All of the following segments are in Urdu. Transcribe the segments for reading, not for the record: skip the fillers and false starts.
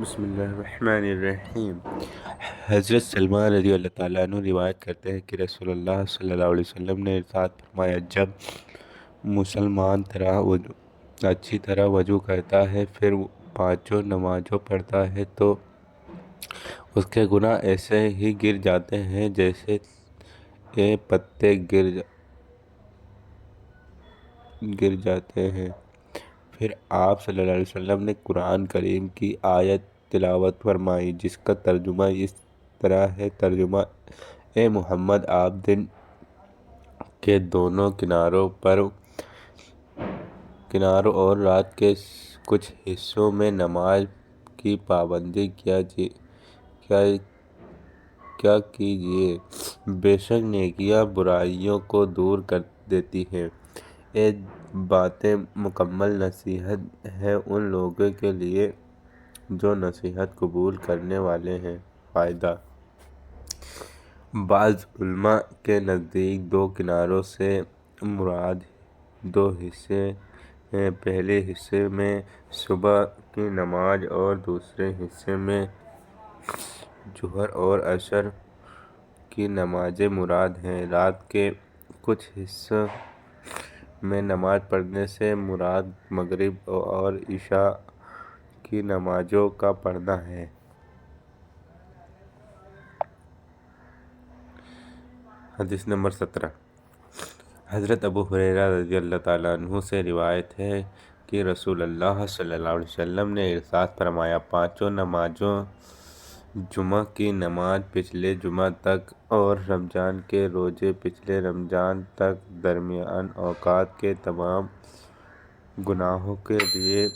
بسم اللہ الرحمن الرحیم۔ حضرت سلمان رضی اللہ تعالیٰ عنہ روایت کرتے ہیں کہ رسول اللہ صلی اللہ علیہ وسلم نے ارشاد فرمایا، جب مسلمان اچھی طرح وضو کرتا ہے پھر پانچوں نمازوں پڑھتا ہے تو اس کے گناہ ایسے ہی گر جاتے ہیں جیسے پتے گر جاتے ہیں۔ پھر آپ صلی اللہ علیہ وسلم نے قرآن کریم کی آیت تلاوت فرمائی جس کا ترجمہ اس طرح ہے، ترجمہ: اے محمد، آپ دن کے دونوں کناروں اور رات کے کچھ حصوں میں نماز کی پابندی کیا کیجیے، بے شک نیکیاں برائیوں کو دور کر دیتی ہیں۔ یہ باتیں مکمل نصیحت ہیں ان لوگوں کے لیے جو نصیحت قبول کرنے والے ہیں۔ فائدہ: بعض علماء کے نزدیک دو کناروں سے مراد دو حصے ہیں، پہلے حصے میں صبح کی نماز اور دوسرے حصے میں ظہر اور عصر کی نمازیں مراد ہیں۔ رات کے کچھ حصوں میں نماز پڑھنے سے مراد مغرب اور عشاء کی نمازوں کا پڑھنا ہے۔ حدیث نمبر 17۔ حضرت ابو ہریرہ رضی اللہ تعالیٰ عنہ سے روایت ہے کہ رسول اللہ صلی اللہ علیہ وسلم نے ارشاد فرمایا، پانچوں نمازوں، جمعہ کی نماز پچھلے جمعہ تک اور رمضان کے روزے پچھلے رمضان تک درمیان اوقات کے تمام گناہوں کے لیے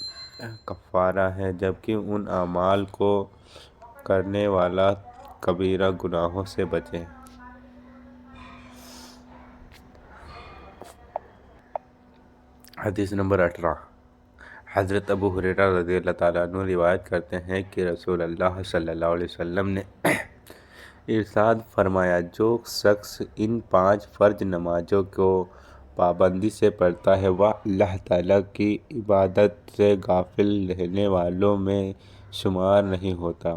کفارہ ہیں، جبکہ ان اعمال کو کرنے والا کبیرہ گناہوں سے بچے۔ حدیث نمبر 18۔ حضرت ابو ہریرہ رضی اللہ تعالیٰ عنہ روایت کرتے ہیں کہ رسول اللہ صلی اللہ علیہ وسلم نے ارشاد فرمایا، جو شخص ان پانچ فرض نمازوں کو پابندی سے پڑھتا ہے وہ اللہ تعالیٰ کی عبادت سے غافل رہنے والوں میں شمار نہیں ہوتا۔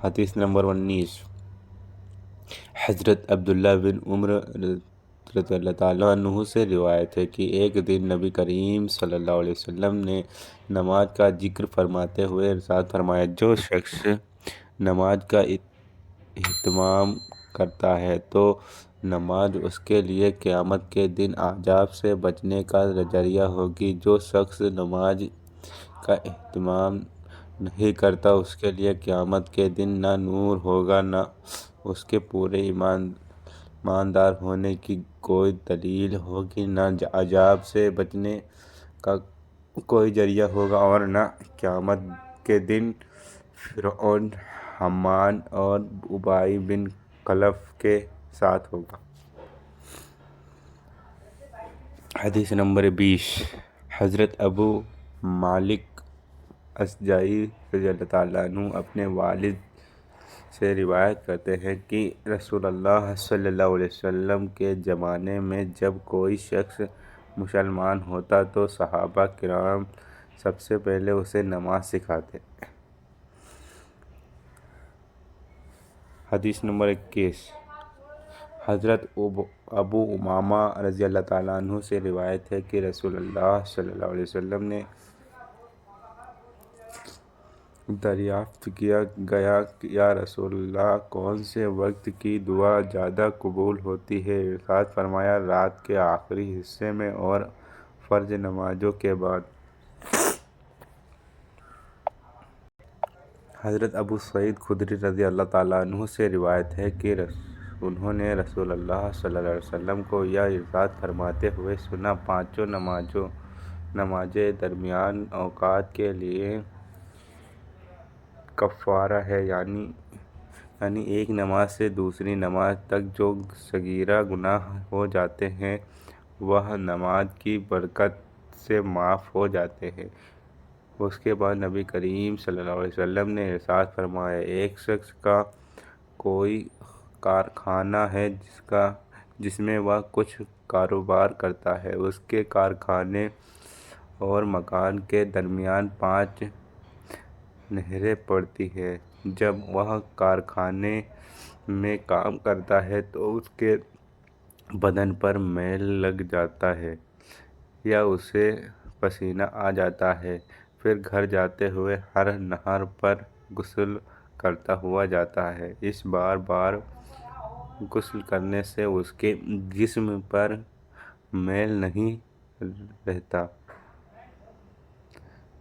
حدیث نمبر 19۔ حضرت عبداللہ بن عمر رضی اللہ تعالیٰ عنہ سے روایت ہے کہ ایک دن نبی کریم صلی اللہ علیہ وسلم نے نماز کا ذکر فرماتے ہوئے ارشاد فرمایا، جو شخص نماز کا اہتمام کرتا ہے تو نماز اس کے لیے قیامت کے دن عذاب سے بچنے کا ذریعہ ہوگی، جو شخص نماز کا اہتمام نہیں کرتا اس کے لیے قیامت کے دن نہ نور ہوگا، نہ اس کے پورے ایماندار ہونے کی کوئی دلیل ہوگی، نہ عذاب سے بچنے کا کوئی ذریعہ ہوگا اور نہ قیامت کے دن فرعون، حامان اور ابی بن خلف کے ساتھ ہوگا۔ حدیث نمبر 20۔ حضرت ابو مالک اشجعی رضی اللہ تعالیٰ عنہ اپنے والد سے روایت کرتے ہیں کہ رسول اللہ صلی اللہ علیہ وسلم کے زمانے میں جب کوئی شخص مسلمان ہوتا تو صحابہ کرام سب سے پہلے اسے نماز سکھاتے۔ حدیث نمبر 21۔ حضرت ابو امامہ رضی اللہ تعالیٰ عنہ سے روایت ہے کہ رسول اللہ صلی اللہ علیہ وسلم نے دریافت کیا گیا، یا رسول اللہ، کون سے وقت کی دعا زیادہ قبول ہوتی ہے؟ ارشاد فرمایا، رات کے آخری حصے میں اور فرض نمازوں کے بعد۔ حضرت ابو سعید خدری رضی اللہ تعالیٰ عنہ سے روایت ہے کہ انہوں نے رسول اللہ صلی اللہ علیہ وسلم کو یہ ارشاد فرماتے ہوئے سنا، پانچوں نمازیں درمیان اوقات کے لیے کفارہ ہیں، یعنی ایک نماز سے دوسری نماز تک جو صغیرہ گناہ ہو جاتے ہیں وہ نماز کی برکت سے معاف ہو جاتے ہیں۔ اس کے بعد نبی کریم صلی اللہ علیہ وسلم نے ارشاد فرمایا، ایک شخص کا کوئی کارخانہ ہے جس میں وہ کچھ کاروبار کرتا ہے، اس کے کارخانے اور مکان کے درمیان 5 نہریں پڑتی ہیں۔ جب وہ کارخانے میں کام کرتا ہے تو اس کے بدن پر میل لگ جاتا ہے یا اسے پسینہ آ جاتا ہے، پھر گھر جاتے ہوئے ہر نہر پر غسل کرتا ہوا جاتا ہے۔ اس بار بار غسل کرنے سے اس کے جسم پر میل نہیں رہتا۔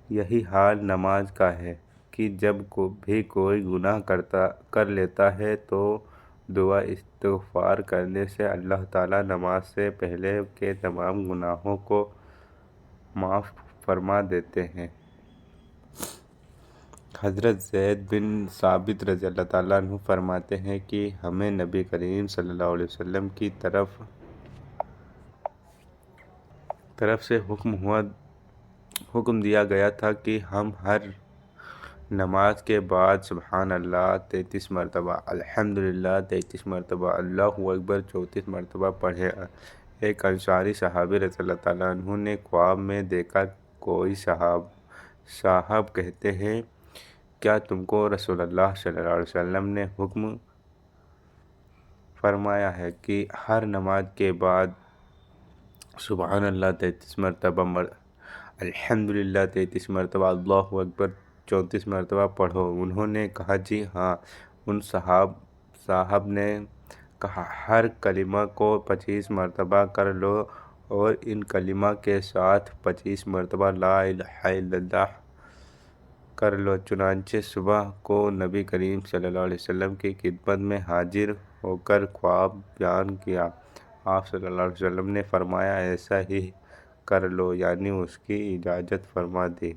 یہی حال نماز کا ہے کہ جب بھی کوئی گناہ کر لیتا ہے تو دعا استغفار کرنے سے اللہ تعالیٰ نماز سے پہلے کے تمام گناہوں کو معاف فرما دیتے ہیں۔ حضرت زید بن ثابت رضی اللہ تعالیٰ عنہ فرماتے ہیں کہ ہمیں نبی کریم صلی اللہ علیہ وسلم کی طرف سے حکم دیا گیا تھا کہ ہم ہر نماز کے بعد سبحان اللہ 33 مرتبہ، الحمدللہ 33 مرتبہ، اللہ اکبر 34 مرتبہ پڑھیں۔ ایک انصاری صحابی رضی اللہ تعالیٰ عنہ نے خواب میں دیکھا کوئی صاحب کہتے ہیں کیا تم کو رسول اللہ صلی اللہ علیہ وسلم نے حکم فرمایا ہے کہ ہر نماز کے بعد سبحان اللہ 33 مرتبہ، الحمدللہ 33 مرتبہ، اللہ اکبر 34 مرتبہ پڑھو؟ انہوں نے کہا جی ہاں۔ ان صاحب نے کہا ہر کلمہ کو 25 مرتبہ کر لو اور ان کلمہ کے ساتھ 25 مرتبہ لا الہ الا اللہ کر لو۔ چنانچہ صبح کو نبی کریم صلی اللہ علیہ وسلم کی خدمت میں حاضر ہو کر خواب بیان کیا۔ آپ صلی اللہ علیہ وسلم نے فرمایا ایسا ہی کر لو، یعنی اس کی اجازت فرما دی۔